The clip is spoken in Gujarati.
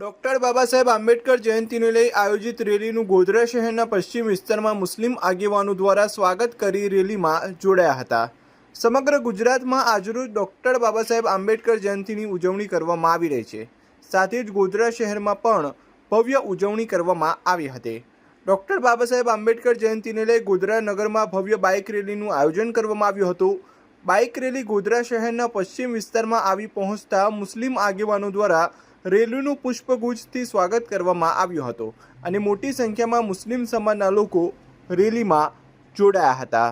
ડોક્ટર બાબા સાહેબ આંબેડકર જયંતિને લઈ આયોજિત રેલીનું ગોધરા શહેરના પશ્ચિમ વિસ્તારમાં મુસ્લિમ આગેવાનો દ્વારા સ્વાગત કરી રેલીમાં જોડાયા હતા। સમગ્ર ગુજરાતમાં આજરોજ ડોક્ટર બાબા સાહેબ આંબેડકર જયંતિની ઉજવણી કરવામાં આવી રહી છે। સાથે જ ગોધરા શહેરમાં પણ ભવ્ય ઉજવણી કરવામાં આવી હતી। ડોક્ટર બાબા સાહેબ આંબેડકર જયંતિને લઈ ગોધરા નગરમાં ભવ્ય બાઇક રેલીનું આયોજન કરવામાં આવ્યું હતું। બાઇક રેલી ગોધરા શહેરના પશ્ચિમ વિસ્તારમાં આવી પહોંચતા મુસ્લિમ આગેવાનો દ્વારા રેલીનું પુષ્પગુચ્છથી સ્વાગત કરવામાં આવ્યું હતું અને મોટી સંખ્યામાં મુસ્લિમ સમાજના લોકો રેલીમાં જોડાયા હતા।